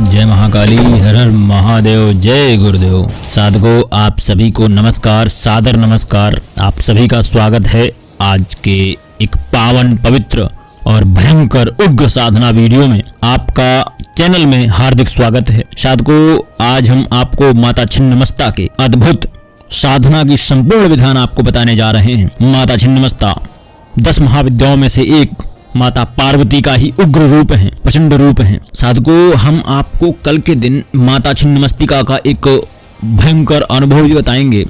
जय महाकाली, हर हर महादेव, जय गुरुदेव। साधकों, आप सभी को नमस्कार, सादर नमस्कार। आप सभी का स्वागत है आज के एक पावन, पवित्र और भयंकर उग्र साधना वीडियो में। आपका चैनल में हार्दिक स्वागत है। साधकों, आज हम आपको माता छिन्नमस्ता के अद्भुत साधना की संपूर्ण विधान आपको बताने जा रहे हैं। माता छिन्नमस्ता 10 महाविद्याओं में से एक माता पार्वती का ही उग्र रूप है, प्रचंड रूप है। साधकों, हम आपको कल के दिन माता छिन्नमस्तिका का एक भयंकर अनुभव भी बताएंगे।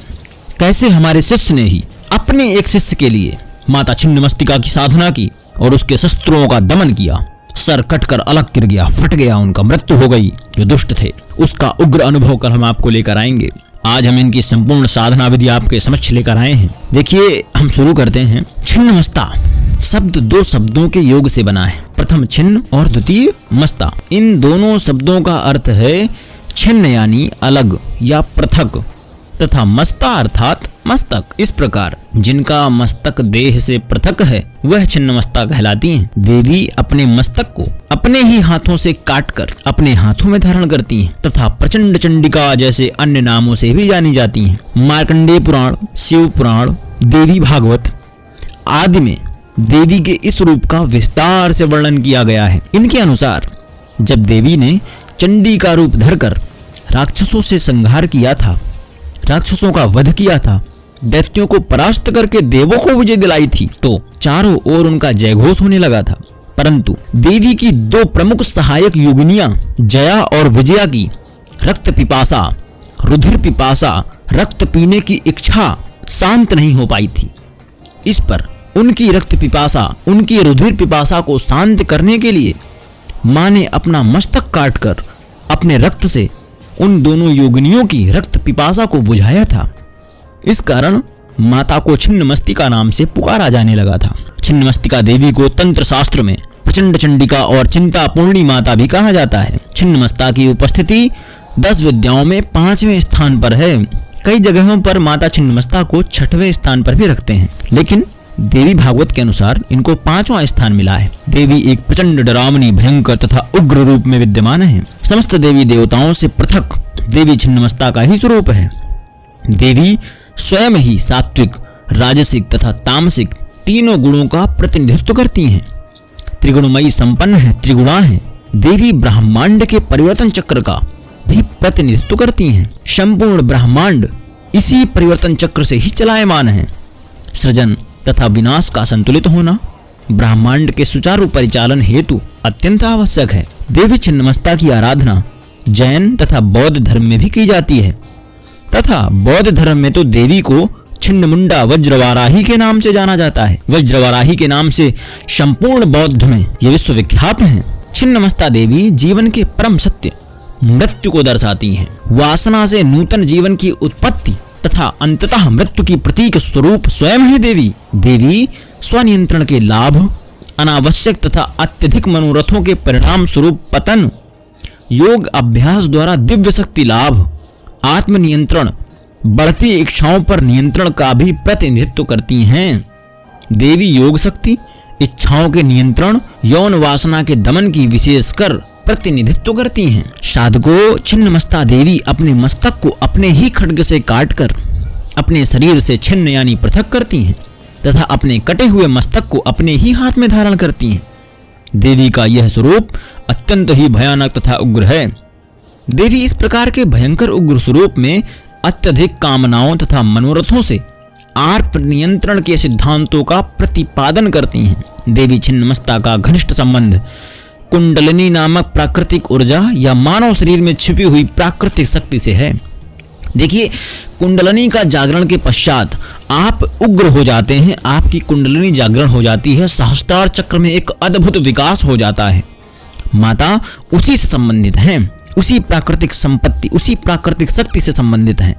कैसे हमारे शिष्य ने ही अपने एक शिष्य के लिए माता छिन्नमस्तिका की साधना की और उसके शस्त्रों का दमन किया। सर कटकर अलग गिर गया, फट गया, उनका मृत्यु हो गई। जो दुष्ट थे उसका उग्र अनुभव कल हम आपको लेकर आएंगे। आज हम इनकी संपूर्ण साधना विधि आपके समक्ष लेकर आए हैं। देखिए, हम शुरू करते हैं। छिन्नमस्ता शब्द 2 शब्दों के योग से बना है। प्रथम छिन्न और द्वितीय मस्ता। इन दोनों शब्दों का अर्थ है छिन्न यानी अलग या पृथक, तथा मस्ता अर्थात मस्तक। इस प्रकार जिनका मस्तक देह से पृथक है वह छिन्नमस्ता कहलाती हैं। देवी अपने मस्तक को अपने ही हाथों से काटकर अपने हाथों में धारण करती हैं तथा प्रचंड चंडिका जैसे अन्य नामों से भी जानी जाती हैं। मार्कंडेय पुराण, शिव पुराण, देवी भागवत आदि में देवी के इस रूप का विस्तार से वर्णन किया गया है। इनके अनुसार जब देवी ने चंडी का रूप धरकर राक्षसों से संहार किया था, राक्षसों का वध किया था, दैत्यों को परास्त करके देवों को विजय दिलाई थी, तो चारों ओर उनका जयघोष होने लगा था। परंतु देवी की 2 प्रमुख सहायक योगिनियां जया और विजया की रक्त पिपासा, रुधिर पिपासा, रक्त पीने की इच्छा शांत नहीं हो पाई थी। इस पर उनकी रक्त पिपासा, उनकी रुधिर पिपासा को शांत करने के लिए मां ने अपना मस्तक काटकर अपने रक्त से उन दोनों योगिनियों की रक्त पिपासा को बुझाया था। इस कारण माता को छिन्नमस्तिका नाम से पुकारा जाने लगा था। छिन्नमस्तिका देवी को तंत्र शास्त्र में प्रचंड चंडिका और चिंतापूर्णी माता भी कहा जाता है। छिन्नमस्ता की उपस्थिति 10 विद्याओं में 5वें स्थान पर है। कई जगहों पर माता छिन्नमस्ता को 6वें स्थान पर भी रखते हैं, लेकिन देवी भागवत के अनुसार इनको 5वां स्थान मिला है। देवी एक प्रचंड डरावनी, भयंकर तथा उग्र रूप में विद्यमान है। समस्त देवी देवताओं से पृथक देवी छिन्नमस्ता का ही स्वरूप है। देवी स्वयं ही सात्विक, राजसिक तथा तामसिक तीनों गुणों का प्रतिनिधित्व करती हैं। त्रिगुणमयी संपन्न है, त्रिगुणा है। देवी ब्रह्मांड के परिवर्तन चक्र का भी प्रतिनिधित्व करती हैं। संपूर्ण ब्रह्मांड इसी परिवर्तन चक्र से ही चलायमान है। सृजन तथा विनाश का संतुलित होना ब्रह्मांड के सुचारू परिचालन हेतु अत्यंत आवश्यक है। देवी छिन्नमस्ता की आराधना जैन तथा बौद्ध धर्म में भी की जाती है, तथा बौद्ध धर्म में तो देवी को छिन्नमुंडा वज्रवाराही के नाम से जाना जाता है। वज्रवाराही के नाम से संपूर्ण बौद्ध में ये विश्वविख्यात हैं। छिन्नमस्ता देवी जीवन के परम सत्य मृत्यु को दर्शाती हैं। वासना से नूतन जीवन की उत्पत्ति तथा अंततः मृत्यु की प्रतीक स्वरूप स्वयं है देवी। देवी स्वनियंत्रण के लाभ, अनावश्यक तथा अत्यधिक मनोरथों के परिणाम स्वरूप पतन, योग अभ्यास द्वारा दिव्य शक्ति लाभ, आत्मनियंत्रण, बढ़ती इच्छाओं पर नियंत्रण का भी प्रतिनिधित्व करती हैं। देवी योग शक्ति, इच्छाओं के नियंत्रण, यौन वासना के दमन की विशेषकर प्रतिनिधित्व करती हैं। साधकों, छिन्नमस्ता देवी अपने मस्तक को अपने ही खड्ग से काटकर अपने शरीर से छिन्न यानी पृथक करती हैं तथा अपने कटे हुए मस्तक को अपने ही हाथ में धारण करती हैं। देवी का यह स्वरूप अत्यंत ही भयानक तथा उग्र है। देवी इस प्रकार के भयंकर उग्र स्वरूप में अत्यधिक कामनाओं तथा मनोरथों से आर्प नियंत्रण के सिद्धांतों का प्रतिपादन करती हैं। देवी छिन्नमस्ता का घनिष्ठ संबंध कुंडलिनी नामक प्राकृतिक ऊर्जा या मानव शरीर में छिपी हुई प्राकृतिक शक्ति से है। देखिए, कुंडलिनी का जागरण के पश्चात आप उग्र हो जाते हैं। आपकी कुंडलिनी जागरण हो जाती है, सहस्त्रार चक्र में एक अद्भुत विकास हो जाता है। माता उसी से संबंधित हैं, उसी प्राकृतिक संपत्ति, उसी प्राकृतिक शक्ति से संबंधित हैं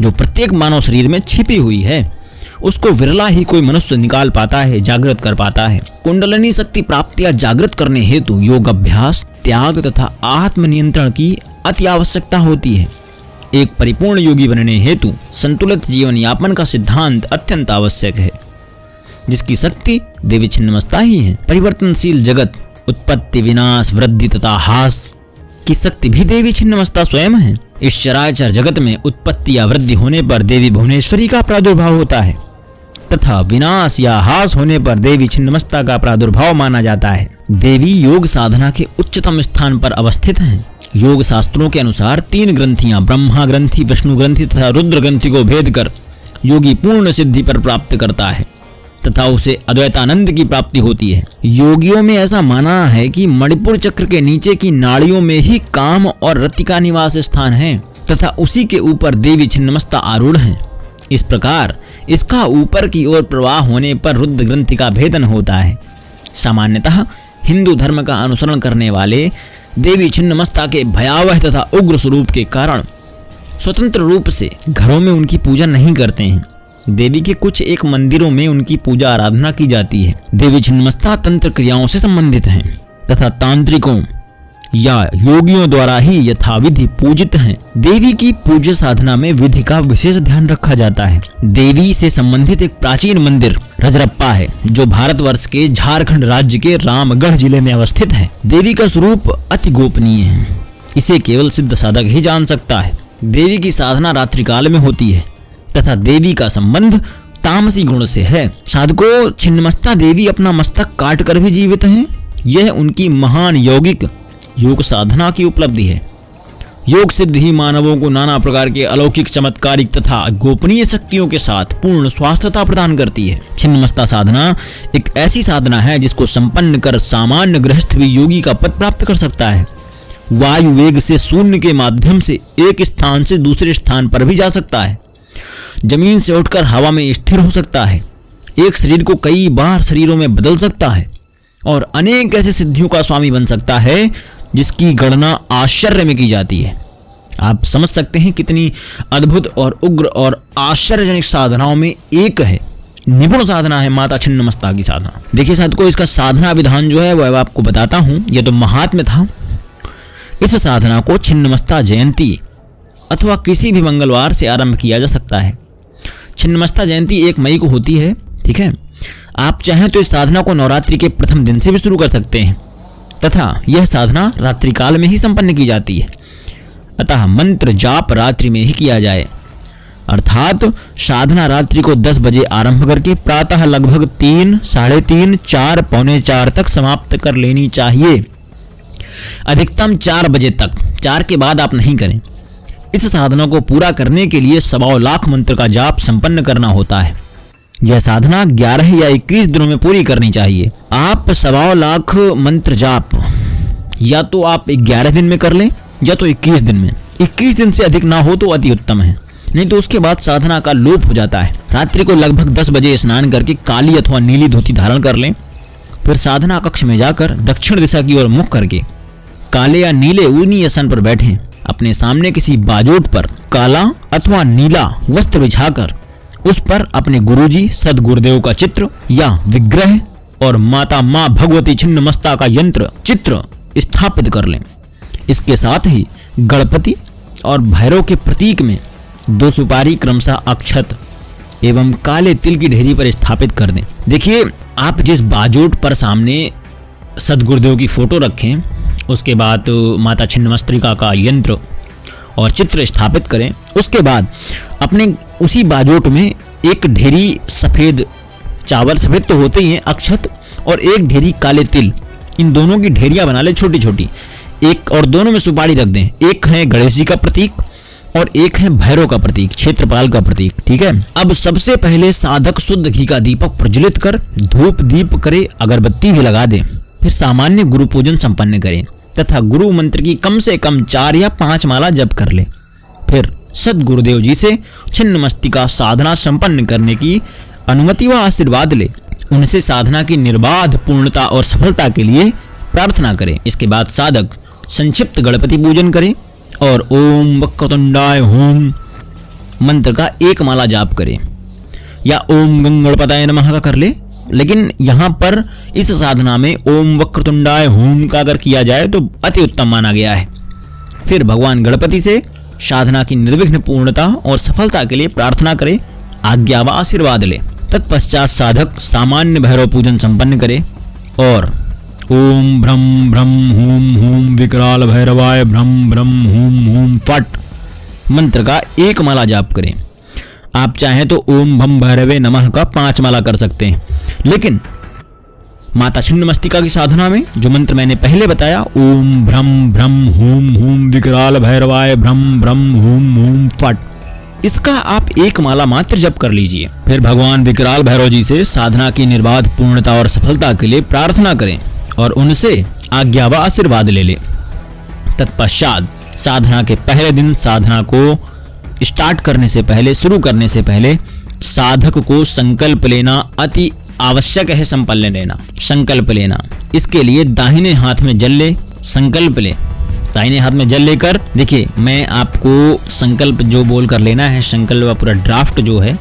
जो प्रत्येक मानव शरीर में छिपी हुई है। उसको विरला ही कोई मनुष्य निकाल पाता है, जागृत कर पाता है। कुंडलिनी शक्ति प्राप्ति या जागृत करने हेतु योग अभ्यास, त्याग तथा आत्मनियंत्रण की अति आवश्यकता होती है। एक परिपूर्ण योगी बनने हेतु संतुलित जीवन यापन का सिद्धांत अत्यंत आवश्यक है। जिसकी शक्ति देवी छिन्नमस्ता ही है। परिवर्तनशील जगत, उत्पत्ति, विनाश, वृद्धि तथा ह्रास की शक्ति भी देवी छिन्नमस्ता स्वयं है। इस चराचर जगत में उत्पत्ति या वृद्धि होने पर देवी भुवनेश्वरी का प्रादुर्भाव होता है तथा विनाश या ह्रास होने पर देवी छिन्नमस्ता का प्रादुर्भाव माना जाता है। देवी योग साधना के उच्चतम स्थान पर अवस्थित हैं। योग शास्त्रों के अनुसार 3 ग्रंथियां, ब्रह्मा ग्रंथि, विष्णु ग्रंथि तथा रुद्र ग्रंथि को भेद कर योगी पूर्ण सिद्धि पर प्राप्त करता है तथा उसे अद्वैतानंद की प्राप्ति होती है। योगियों में ऐसा माना है कि मणिपुर चक्र के नीचे की नाड़ियों में ही काम और रति का निवास स्थान है तथा उसी के ऊपर देवी छिन्नमस्ता आरूढ़ हैं। इस प्रकार इसका ऊपर की ओर प्रवाह होने पर रुद्र ग्रंथि का भेदन होता है। सामान्यतः हिंदू धर्म का अनुसरण करने वाले देवी छिन्नमस्ता के भयावह तथा उग्र स्वरूप के कारण स्वतंत्र रूप से घरों में उनकी पूजा नहीं करते हैं। देवी के कुछ एक मंदिरों में उनकी पूजा आराधना की जाती है। देवी छिन्नमस्ता तंत्र क्रियाओं से संबंधित हैं तथा तांत्रिकों या योगियों द्वारा ही यथाविधि पूजित हैं। देवी की पूजा साधना में विधि का विशेष ध्यान रखा जाता है। देवी से संबंधित एक प्राचीन मंदिर रजरप्पा है जो भारतवर्ष के झारखंड राज्य के रामगढ़ जिले में अवस्थित है। देवी का स्वरूप अति गोपनीय है, इसे केवल सिद्ध साधक ही जान सकता है। देवी की साधना रात्रि काल में होती है तथा देवी का संबंध तामसी गुण से है। साधकों, छिन्नमस्ता देवी अपना मस्तक काट कर भी जीवित हैं। यह उनकी महान यौगिक योग साधना की उपलब्धि है। योग सिद्ध ही मानवों को नाना प्रकार के अलौकिक, चमत्कारिक तथा गोपनीय शक्तियों के साथ पूर्ण स्वास्थ्यता प्रदान करती है। छिन्नमस्ता साधना एक ऐसी साधना है जिसको संपन्न कर सामान्य गृहस्थ भी योगी का पद प्राप्त कर सकता है। वायु वेग से शून्य के माध्यम से एक स्थान से दूसरे स्थान पर भी जा सकता है। जमीन से उठकर हवा में स्थिर हो सकता है। एक शरीर को कई बार शरीरों में बदल सकता है और अनेक ऐसे सिद्धियों का स्वामी बन सकता है जिसकी गणना आश्चर्य में की जाती है। आप समझ सकते हैं कितनी अद्भुत और उग्र और आश्चर्यजनक साधनाओं में एक है, निपुण साधना है माता छिन्नमस्ता की साधना। देखिए साधकों, इसका साधना विधान जो है वह आपको बताता हूँ। यह तो महात्म्य था। इस साधना को छिन्नमस्ता जयंती अथवा किसी भी मंगलवार से आरंभ किया जा सकता है। छिन्नमस्ता जयंती 1 मई को होती है। ठीक है, आप चाहें तो इस साधना को नवरात्रि के प्रथम दिन से भी शुरू कर सकते हैं तथा यह साधना रात्रि काल में ही संपन्न की जाती है। अतः मंत्र जाप रात्रि में ही किया जाए, अर्थात साधना रात्रि को 10 बजे आरंभ करके प्रातः लगभग 3, साढ़े 3, 4, पौने 4 तक समाप्त कर लेनी चाहिए। अधिकतम 4 बजे तक, 4 के बाद आप नहीं करें। इस साधना को पूरा करने के लिए 1.25 लाख मंत्र का जाप संपन्न करना होता है। यह साधना 11 या 21 दिनों में पूरी करनी चाहिए। आप 1.25 लाख मंत्र जाप या तो आप 11 दिन में कर लें या तो 21 दिन में। 21 दिन से अधिक ना हो तो अति उत्तम है, नहीं तो उसके बाद साधना का लोप हो जाता है। रात्रि को लगभग 10 बजे स्नान करके काली अथवा नीली धोती धारण कर लें। फिर साधना कक्ष में जाकर दक्षिण दिशा की ओर मुख करके काले या नीले ऊनी आसन पर बैठें। अपने सामने किसी बाजोट पर काला अथवा नीला वस्त्र बिछाकर उस पर अपने गुरुजी सदगुरुदेव का चित्र या विग्रह और माता मां भगवती छिन्नमस्ता का यंत्र चित्र स्थापित कर लें। इसके साथ ही गणपति और भैरव के प्रतीक में 2 सुपारी क्रमशः अक्षत एवं काले तिल की ढेरी पर स्थापित कर दें। देखिए, आप जिस बाजोट पर सामने सदगुरुदेव की फोटो रखें, उसके बाद माता छिन्नमस्तिका का यंत्र और चित्र स्थापित करें। उसके बाद अपने उसी बाजोट में एक ढेरी सफ़ेद चावल, सफ़ेद तो होते ही हैं, अक्षत, और एक ढेरी काले तिल, इन दोनों की ढेरियां बना ले छोटी छोटी। एक और दोनों में सुपारी रख दें। एक है गणेश जी का प्रतीक और एक है भैरव का प्रतीक, क्षेत्रपाल का प्रतीक। ठीक है, अब सबसे पहले साधक शुद्ध घी का दीपक प्रज्वलित कर धूप दीप करे, अगरबत्ती भी लगा दे। फिर सामान्य गुरु पूजन संपन्न करें तथा गुरु मंत्र की कम से कम 4 या 5 माला जप कर ले। फिर सदगुरुदेव जी से छिन्नमस्तिका साधना संपन्न करने की अनुमति व आशीर्वाद ले। उनसे साधना की निर्बाध पूर्णता और सफलता के लिए प्रार्थना करें। इसके बाद साधक संक्षिप्त गणपति पूजन करें और ओम वक्रतुंडाय होम मंत्र का 1 माला जाप करें या ओम गंगणपताय नमः का कर ले। लेकिन यहाँ पर इस साधना में ओम वक्रतुंडाय होम का अगर किया जाए तो अति उत्तम माना गया है। फिर भगवान गणपति से साधना की निर्विघ्न पूर्णता और सफलता के लिए प्रार्थना करें, आज्ञा व आशीर्वाद ले। तत्पश्चात साधक सामान्य भैरव पूजन संपन्न करे और ओम भ्रम भ्रम हूम हूम विकराल भैरवाय भ्रम भ्रम हूम हूम फट मंत्र का 1 माला जाप करें। आप चाहें तो ओम भम भैरवे नमः का 5 माला कर सकते हैं, लेकिन माता छिन्नमस्तिका की साधना में जो मंत्र मैंने पहले बताया, ओम भ्रम भ्रम हूम हूम विकराल भैरवाय भ्रम भ्रम हूम हूम फट, इसका आप 1 माला मात्र जप कर लीजिए। फिर भगवान विकराल भैरव जी से साधना की निर्बाध पूर्णता और सफलता के लिए प्रार्थना करें और उनसे आज्ञा व आशीर्वाद ले लें। तत्पश्चात साधना के पहले दिन साधना को स्टार्ट करने से पहले, शुरू करने से पहले साधक को संकल्प लेना अति आवश्यक है। संकल्प लेना, इसके लिए दाहिने हाथ में जल ले, संकल्प ले। दाहिने हाथ में जल लेकर, देखिए मैं आपको संकल्प जो बोल कर लेना है, संकल्प का पूरा ड्राफ्ट जो है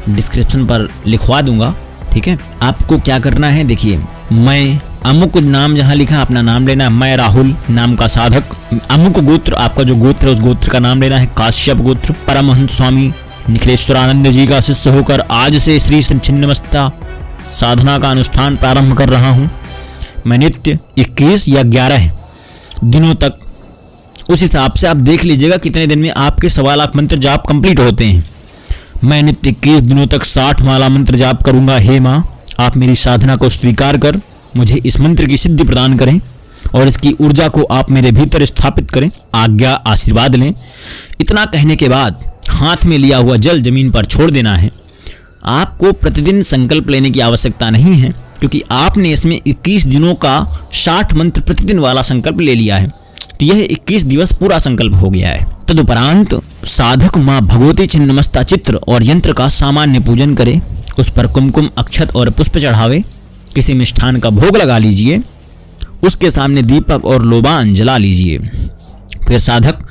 डिस्क्रिप्शन पर लिखवा दूंगा, ठीक है। आपको क्या करना है, देखिए मैं अमुक नाम जहाँ लिखा अपना नाम लेना है। मैं राहुल नाम का साधक, अमुक गोत्र, आपका जो गोत्र है उस गोत्र का नाम लेना है। काश्यप गोत्र, परमहंस स्वामी निखिलेश्वरानंद जी का शिष्य होकर आज से श्री छिन्नमस्ता साधना का अनुष्ठान प्रारंभ कर रहा हूँ। मैं नित्य 21 या 11 दिनों तक, उस हिसाब से आप देख लीजिएगा कितने दिन में आपके 1.25 लाख मंत्र जाप कंप्लीट होते हैं। मैं नित्य 21 दिनों तक 60 माला मंत्र जाप करूंगा। हे माँ, आप मेरी साधना को स्वीकार कर मुझे इस मंत्र की सिद्धि प्रदान करें और इसकी ऊर्जा को आप मेरे भीतर स्थापित करें, आज्ञा आशीर्वाद लें। इतना कहने के बाद हाथ में लिया हुआ जल जमीन पर छोड़ देना है। आपको प्रतिदिन संकल्प लेने की आवश्यकता नहीं है, क्योंकि आपने इसमें 21 दिनों का 60 मंत्र प्रतिदिन वाला संकल्प ले लिया है, तो यह 21 दिवस पूरा संकल्प हो गया है। तदुपरांत साधक माँ भगवती छिन्नमस्ता चित्र और यंत्र का सामान्य पूजन करे, उस पर कुमकुम अक्षत और पुष्प चढ़ावे, किसी मिष्ठान का भोग लगा लीजिए, उसके सामने दीपक और लोबान जला लीजिए। फिर साधक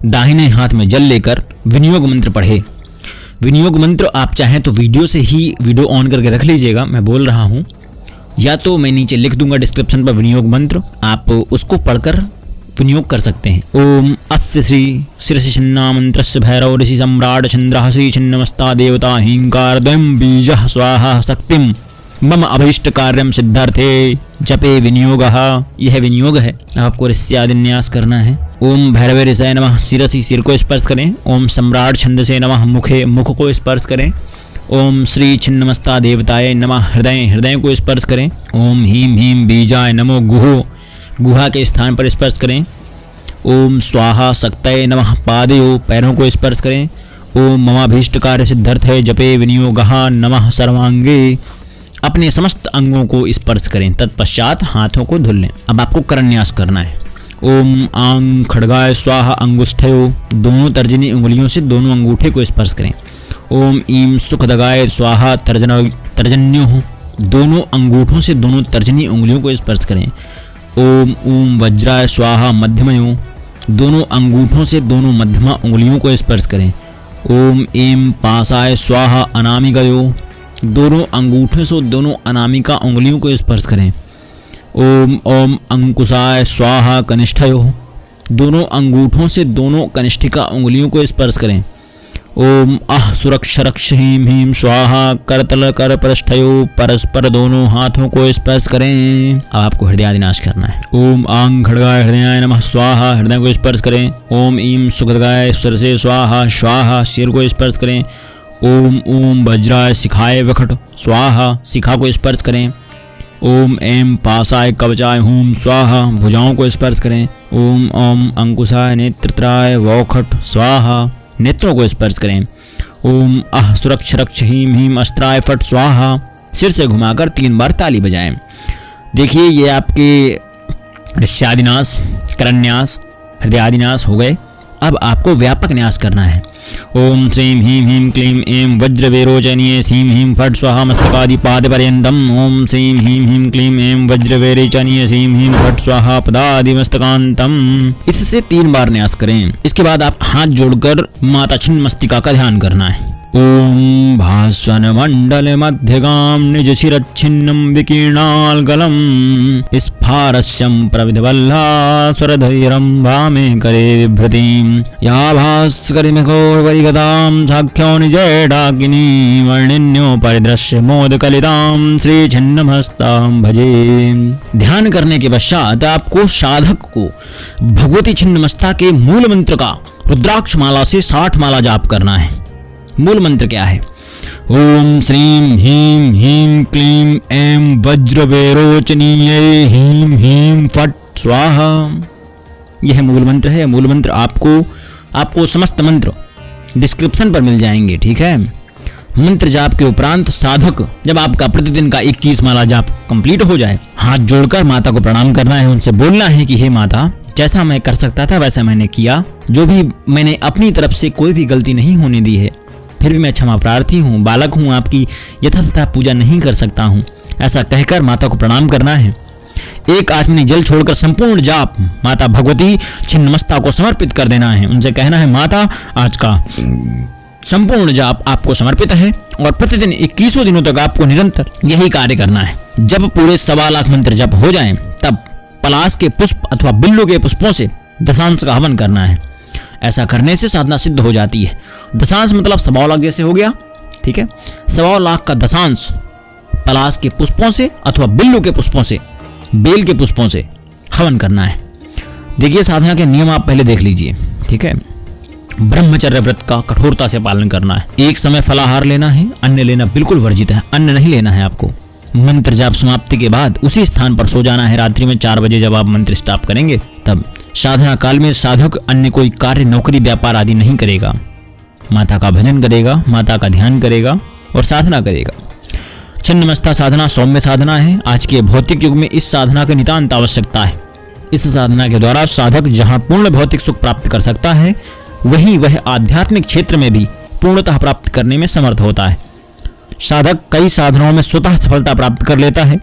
दाहिने हाथ में जल लेकर विनियोग मंत्र पढ़े। विनियोग मंत्र आप चाहें तो वीडियो से ही वीडियो ऑन करके रख लीजिएगा, मैं बोल रहा हूँ, या तो मैं नीचे लिख दूंगा डिस्क्रिप्शन पर विनियोग मंत्र, आप उसको पढ़कर विनियोग कर सकते हैं। ओम अस्य श्री शिरसि छिन्ना मंत्रस्य भैरव ऋषि सम्राट चंद्रः श्री छिन्नमस्ता देवता हींकार द्वयं बीजः स्वाहा शक्तिम मम अभीष्ट कार्यम सिद्धार्थे जपे विनियोगः। यह विनियोग है, आपको ऋष्यादिन्यास करना है। ओम भैरवे ऋषये नमः, शिरसि सिर को स्पर्श करें। ओम सम्राट छंदसे नमः, मुखे मुख को स्पर्श करें। ओम श्री छिन्नमस्ता देवताय नमः, हृदय हृदय को स्पर्श करें। ओम हीम हीम बीजाय नमो, गुहो गुहा के स्थान पर स्पर्श करें। ओम स्वाहा शक्तये नमः, पादयो पैरों को स्पर्श करें। ओम ममाभीष्ट कार्य सिद्धार्थे जपे विनियोगः नमः सर्वांगे, अपने समस्त अंगों को स्पर्श करें। तत्पश्चात हाथों को धुल लें। अब आपको करन्यास करना है। ओम आंग खड़गाय स्वाहा अंगुष्ठयो, दोनों तर्जनी उंगलियों से दोनों अंगूठे को स्पर्श करें। ओम ईम सुखदगाय स्वाहा तर्जन्यो, दोनों अंगूठों से दोनों तर्जनी उंगलियों को स्पर्श करें। ओम ऊम वज्राय स्वाहा मध्यमयो, दोनों अंगूठों से दोनों मध्यमा उंगलियों को स्पर्श करें। ओम एम पासाय स्वाहा अनामिकयो, दोनों अंगूठों से दोनों अनामिका उंगलियों को स्पर्श करें। ओम ओम अंकुशाय स्वाहा कनिष्ठयो, दोनों अंगूठों से दोनों कनिष्ठिका उंगलियों को स्पर्श करें। ओम आह सुरक्ष रक्ष हीम हीम स्वाहा करतल कर पृष्ठयो, परस्पर दोनों हाथों को स्पर्श करें। अब आपको हृदयादिनाश करना है। ओम आंग खड़गाय हृदयाय नमः स्वाहा, हृदय को स्पर्श करें। ओम ईम सुखदगाय सरसे स्वाहा, स्वाहा सिर को स्पर्श करें। ओम ओम वज्राय शिखाय वखट स्वाहा, शिखा को स्पर्श करें। ओम एम पासाय कवचाय हूम स्वाहा, भुजाओं को स्पर्श करें। ओम ओम अंकुशाय नेत्रत्राय वौखट स्वाहा, नेत्रों को स्पर्श करें। ओम अह सुरक्ष रक्ष हीम हीम अस्त्राय फट स्वाहा, सिर से घुमाकर 3 बार ताली बजाएं। देखिए ये आपके ऋष्यादिनाश, करन्यास, हृदयादिनाश हो गए। अब आपको व्यापक न्यास करना है। ओम श्रीं ह्रीं ह्रीं क्लीं ऐं वज्रवेरोचनीये ह्रीं ह्रीं फट् स्वाहा मस्तकादिपादपर्यन्तम्। ओम श्रीं ह्रीं ह्रीं क्लीं ऐं वज्रवेरोचनीये ह्रीं ह्रीं फट् स्वाहा पदादिमस्तकान्तम्। इससे 3 बार न्यास करें। इसके बाद आप हाथ जोड़कर माता छिन्नमस्तिका का ध्यान करना है। ओम भास्वन मंडल मध्यगाम निज शिरच्छिन्नं विकीर्णालगलम स्फारस्यं प्रविधवल्लासुरधैर्यं भामे करे विभ्रतिं या भास्करिमघोरपरिगतां साख्यो निजैडाकिनी वर्णिन्यो परिदृश्य मोदकलितां श्री छिन्नमस्तां भजे। ध्यान करने के पश्चात आपको साधक को भगवती छिन्नमस्ता के मूल मंत्र का रुद्राक्ष माला से 60 माला जाप करना है। मूल मंत्र क्या है? ओम श्रीं ह्रीं ह्रीं क्लीं ऐं वज्रवैरोचनीये ह्रीं ह्रीं फट् स्वाहा। यह मूल मंत्र है। मूल मंत्र आपको समस्त मंत्र डिस्क्रिप्शन पर मिल जाएंगे, ठीक है। मंत्र जाप के उपरांत साधक जब आपका प्रतिदिन का 21 माला जाप कंप्लीट हो जाए, हाथ जोड़कर माता को प्रणाम करना है। उनसे बोलना है कि हे माता, जैसा मैं कर सकता था वैसा मैंने किया, जो भी मैंने अपनी तरफ से कोई भी गलती नहीं होने दी है, फिर भी मैं क्षमा प्रार्थी हूँ, बालक हूँ, आपकी यथातथा पूजा नहीं कर सकता हूँ, ऐसा कहकर माता को प्रणाम करना है। एक आचमनी जल छोड़कर संपूर्ण जाप माता भगवती छिन्नमस्ता को समर्पित कर देना है। उनसे कहना है, माता आज का संपूर्ण जाप आपको समर्पित है और प्रतिदिन 21 दिनों तक आपको निरंतर यही कार्य करना है। जब पूरे 1.25 लाख मंत्र जप हो जाएं, तब पलाश के पुष्प अथवा बिल्लू के पुष्पों से दशांश का हवन करना है। ऐसा करने से साधना सिद्ध हो जाती है। दशांश मतलब 1.25 लाख जैसे हो गया, ठीक है। 1.25 लाख का दशांश पलाश के पुष्पों से अथवा बिल्लू के पुष्पों से, बेल के पुष्पों से हवन करना है। देखिए, साधना के नियम आप पहले देख लीजिए, ठीक है। ब्रह्मचर्य व्रत का कठोरता से पालन करना है। एक समय फलाहार लेना है, अन्न लेना बिल्कुल वर्जित है, अन्न नहीं लेना है आपको। मंत्र जाप समाप्ति के बाद उसी स्थान पर सो जाना है। रात्रि में 4 बजे जब आप मंत्र स्टॉप करेंगे, तब साधना काल में साधक अन्य कोई कार्य, नौकरी, व्यापार आदि नहीं करेगा। माता का भजन करेगा, माता का ध्यान करेगा और साधना करेगा। छिन्नमस्ता साधना सौम्य साधना है। आज के भौतिक युग में इस साधना की नितांत आवश्यकता है। इस साधना के द्वारा साधक जहाँ पूर्ण भौतिक सुख प्राप्त कर सकता है, वहीं वह आध्यात्मिक क्षेत्र में भी पूर्णतः प्राप्त करने में समर्थ होता है। साधक कई साधनाओं में स्वतः सफलता प्राप्त कर लेता है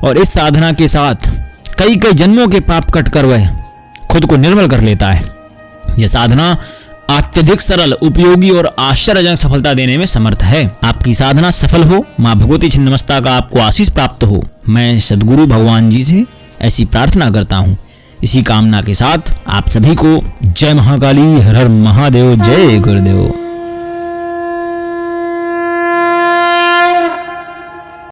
और इस साधना के साथ कई जन्मों के पाप कटकर वह खुद को निर्मल कर लेता है। यह साधना अत्यधिक सरल, उपयोगी और आश्चर्यजनक सफलता देने में समर्थ है। आपकी साधना सफल हो, माँ भगवती छिन्नमस्ता का आपको आशीष प्राप्त हो, मैं सद्गुरु भगवान जी से ऐसी प्रार्थना करता हूँ। इसी कामना के साथ आप सभी को जय महाकाली, हर हर महादेव, जय गुरुदेव।